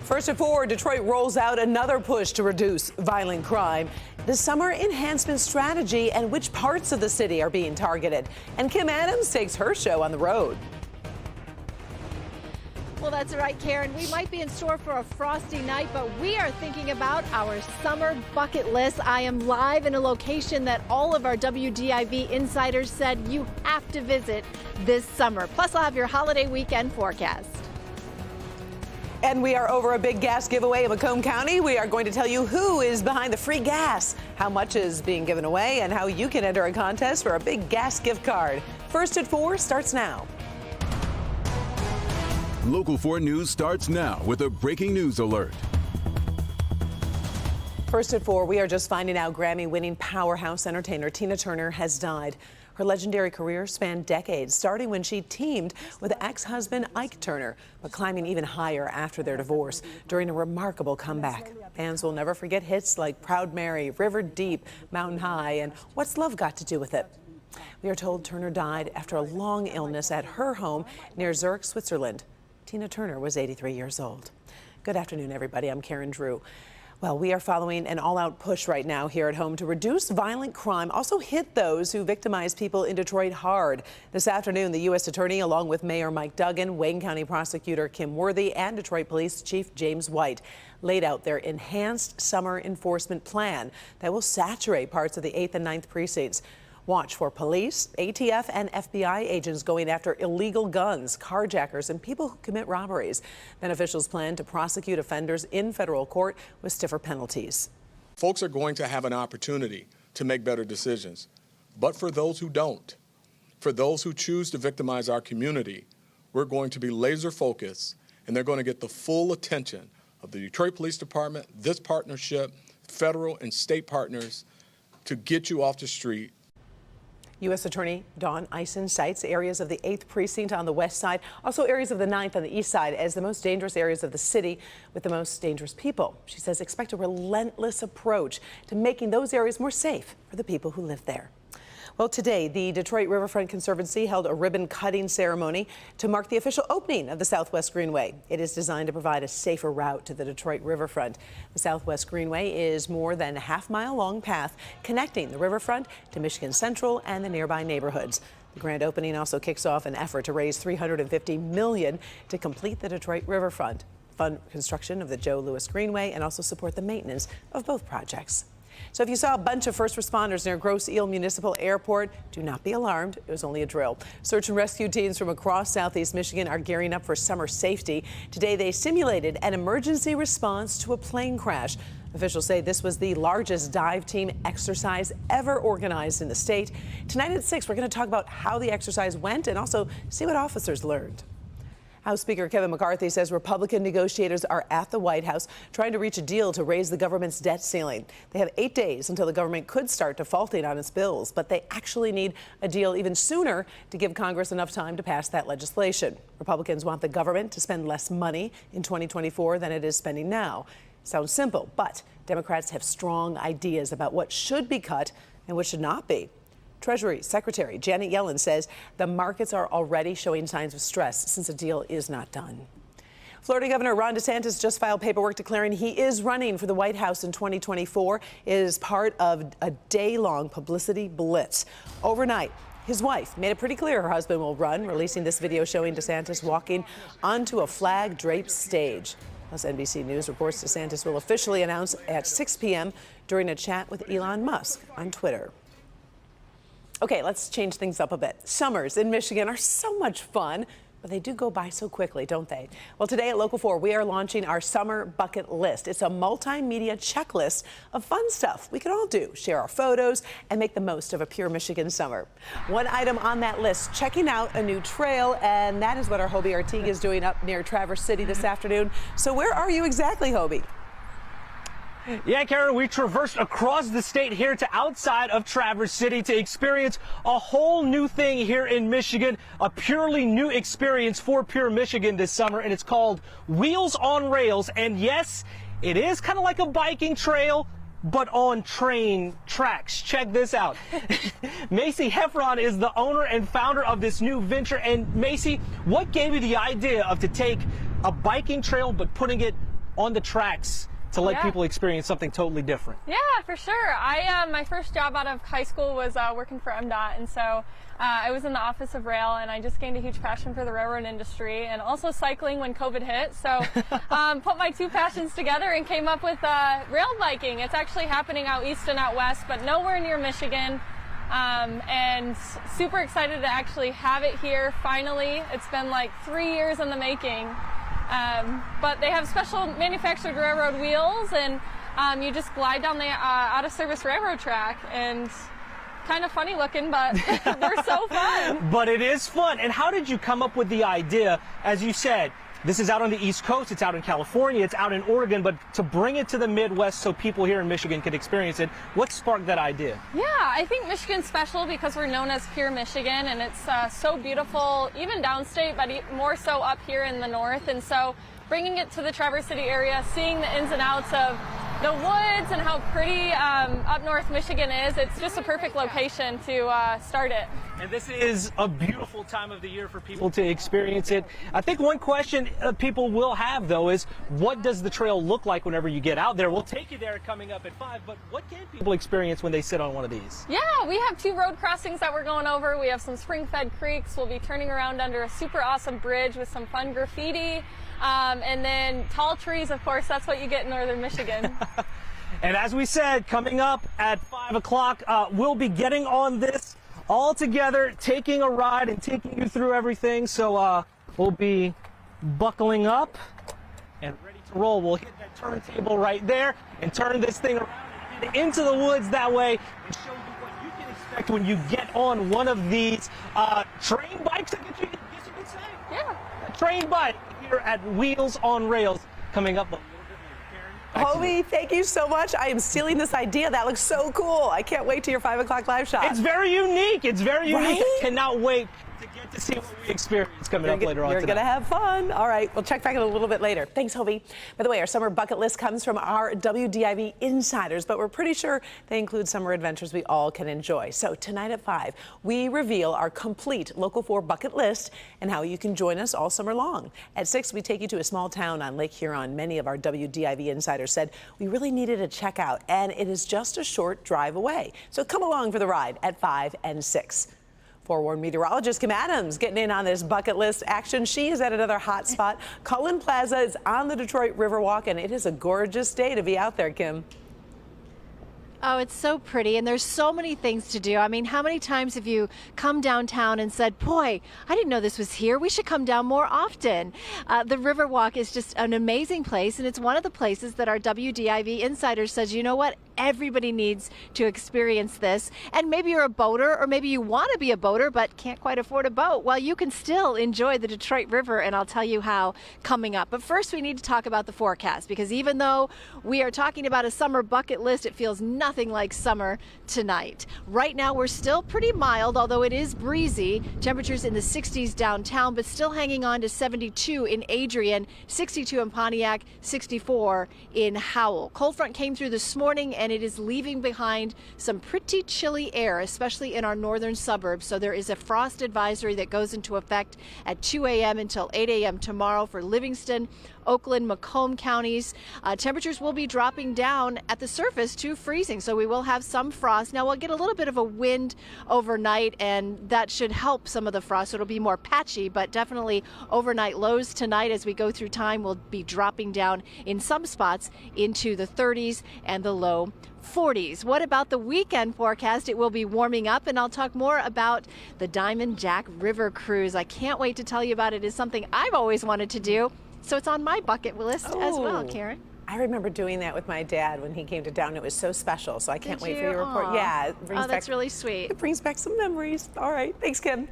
First at 4, Detroit rolls out another push to reduce violent crime. The summer enhancement strategy and which parts of the city are being targeted. And Kim Adams takes her show on the road. Well, that's right, Karen. We might be in store for a frosty night, but we are thinking about our summer bucket list. I am live in a location that all of our WDIV insiders said you have to visit this summer. Plus, I'll have your holiday weekend forecast. And we are over a big gas giveaway in Macomb County. We are going to tell you who is behind the free gas, how much is being given away, and how you can enter a contest for a big gas gift card. First at 4 starts now. Local 4 News starts now with a breaking news alert. First at 4, we are just finding out Grammy-winning powerhouse entertainer Tina Turner has died. Her legendary career spanned decades, starting when she teamed with ex-husband Ike Turner, but climbing even higher after their divorce during a remarkable comeback. Fans will never forget hits like Proud Mary, River Deep, Mountain High, and What's Love Got to Do with It? We are told Turner died after a long illness at her home near Zurich, Switzerland. Tina Turner was 83 years old. Good afternoon, everybody. I'm Karen Drew. Well, we are following an all-out push right now here at home to reduce violent crime, also hit those who victimize people in Detroit hard. This afternoon, the U.S. Attorney, along with Mayor Mike Duggan, Wayne County Prosecutor Kim Worthy, and Detroit Police Chief James White laid out their enhanced summer enforcement plan that will saturate parts of the 8th and 9th precincts. Watch for police, ATF, and FBI agents going after illegal guns, carjackers, and people who commit robberies. Then officials plan to prosecute offenders in federal court with stiffer penalties. Folks are going to have an opportunity to make better decisions. But for those who don't, for those who choose to victimize our community, we're going to be laser focused, and they're going to get the full attention of the Detroit Police Department, this partnership, federal and state partners, to get you off the street. U.S. Attorney Dawn Eisen cites areas of the 8th precinct on the west side, also areas of the 9th on the east side as the most dangerous areas of the city with the most dangerous people. She says expect a relentless approach to making those areas more safe for the people who live there. Well, today, the Detroit Riverfront Conservancy held a ribbon-cutting ceremony to mark the official opening of the Southwest Greenway. It is designed to provide a safer route to the Detroit riverfront. The Southwest Greenway is more than a half-mile-long path connecting the riverfront to Michigan Central and the nearby neighborhoods. The grand opening also kicks off an effort to raise $350 million to complete the Detroit riverfront, fund construction of the Joe Louis Greenway, and also support the maintenance of both projects. So if you saw a bunch of first responders near Grosse Ile Municipal Airport, do not be alarmed. It was only a drill. Search and rescue teams from across southeast Michigan are gearing up for summer safety. Today, they simulated an emergency response to a plane crash. Officials say this was the largest dive team exercise ever organized in the state. Tonight at 6, we're going to talk about how the exercise went and also see what officers learned. House Speaker Kevin McCarthy says Republican negotiators are at the White House trying to reach a deal to raise the government's debt ceiling. They have 8 days until the government could start defaulting on its bills, but they actually need a deal even sooner to give Congress enough time to pass that legislation. Republicans want the government to spend less money in 2024 than it is spending now. Sounds simple, but Democrats have strong ideas about what should be cut and what should not be. Treasury Secretary Janet Yellen says the markets are already showing signs of stress since a deal is not done. Florida Governor Ron DeSantis just filed paperwork declaring he is running for the White House in 2024. It is part of a day-long publicity blitz. Overnight, his wife made it pretty clear her husband will run, releasing this video showing DeSantis walking onto a flag-draped stage. Plus, NBC News reports DeSantis will officially announce at 6 p.m. during a chat with Elon Musk on Twitter. Okay, let's change things up a bit. Summers in Michigan are so much fun, but they do go by so quickly, don't they? Well, today at Local 4, we are launching our summer bucket list. It's a multimedia checklist of fun stuff we can all do, share our photos, and make the most of a pure Michigan summer. One item on that list, checking out a new trail, and that is what our Hobie Artigue is doing up near Traverse City this afternoon. So where are you exactly, Hobie? Yeah, Karen, we traversed across the state here to outside of Traverse City to experience a whole new thing here in Michigan, a purely new experience for Pure Michigan this summer, and it's called Wheels on Rails. And yes, it is kind of like a biking trail, but on train tracks. Check this out. Macy Heffron is the owner and founder of this new venture. And Macy, what gave you the idea of to take a biking trail but putting it on the tracks to let people experience something totally different? Yeah, for sure. My first job out of high school was working for MDOT, and so I was in the Office of Rail, and I just gained a huge passion for the railroad industry and also cycling when COVID hit. So put my two passions together and came up with rail biking. It's actually happening out east and out west, but nowhere near Michigan. And super excited to actually have it here finally. It's been like 3 years in the making. But they have special manufactured railroad wheels, and you just glide down the out-of-service railroad track, and kind of funny looking, but they're so fun. But it is fun. And how did you come up with the idea? As you said, this is out on the East Coast, it's out in California, it's out in Oregon, but to bring it to the Midwest so people here in Michigan could experience it, what sparked that idea? Yeah, I think Michigan's special because we're known as pure Michigan, and it's so beautiful, even downstate, but more so up here in the north. And so bringing it to the Traverse City area, seeing the ins and outs of the woods and how pretty up north Michigan is, it's just a perfect location to start it. And this is a beautiful time of the year for people to experience it. I think one question people will have, though, is what does the trail look like whenever you get out there? We'll take you there coming up at 5, but what can people experience when they sit on one of these? Yeah, we have 2 road crossings that we're going over. We have some spring-fed creeks. We'll be turning around under a super awesome bridge with some fun graffiti. And then tall trees, of course, that's what you get in northern Michigan. And as we said, coming up at 5 o'clock, we'll be getting on this all together, taking a ride and taking you through everything. So we'll be buckling up and ready to roll. We'll hit that turntable right there and turn this thing around and head into the woods that way and show you what you can expect when you get on one of these train bikes, I guess you could say. Yeah. A train bike here at Wheels on Rails coming up a little bit later. Karen, back to you. Hobie, thank you so much. I am stealing this idea. That looks so cool. I can't wait to your 5 o'clock live shot. It's very unique. It's very unique. Right? I cannot wait to get to see what we experience coming up later on You're tonight. going to have fun. All right, we'll check back in a little bit later. Thanks, Hobie. By the way, our summer bucket list comes from our WDIV insiders, but we're pretty sure they include summer adventures we all can enjoy. So tonight at 5, we reveal our complete Local 4 bucket list and how you can join us all summer long. At 6, we take you to a small town on Lake Huron. Many of our WDIV insiders said we really needed a checkout, and it is just a short drive away. So come along for the ride at 5 and 6. Forewarned meteorologist Kim Adams getting in on this bucket list action. She is at another hot spot. Cullen Plaza is on the Detroit Riverwalk, and it is a gorgeous day to be out there, Kim. Oh, it's so pretty, and there's so many things to do. I mean, how many times have you come downtown and said, boy, I didn't know this was here. We should come down more often. The Riverwalk is just an amazing place, and it's one of the places that our WDIV insider says, you know what? Everybody needs to experience this. And maybe you're a boater, or maybe you want to be a boater but can't quite afford a boat. Well, you can still enjoy the Detroit River, and I'll tell you how coming up. But first, we need to talk about the forecast, because even though we are talking about a summer bucket list, it feels nothing like summer tonight. Right now, we're still pretty mild, although it is breezy. Temperatures in the 60s downtown, but still hanging on to 72 in Adrian, 62 in Pontiac, 64 in Howell. Cold front came through this morning, and it is leaving behind some pretty chilly air, especially in our northern suburbs. So there is a frost advisory that goes into effect at 2 a.m. until 8 a.m. tomorrow for Livingston, Oakland, Macomb counties. Temperatures will be dropping down at the surface to freezing, so we will have some frost. Now we'll get a little bit of a wind overnight, and that should help some of the frost. So it'll be more patchy, but definitely overnight lows tonight as we go through time will be dropping down in some spots into the 30s and the low 40s. What about the weekend forecast? It will be warming up, and I'll talk more about the Diamond Jack River Cruise. I can't wait to tell you about it. It's something I've always wanted to do, so it's on my bucket list as well, Karen. I remember doing that with my dad when he came to town. It was so special, so I can't wait for your report. Aw. Yeah, it brings that's back, really sweet. It brings back some memories. All right, thanks, Kim.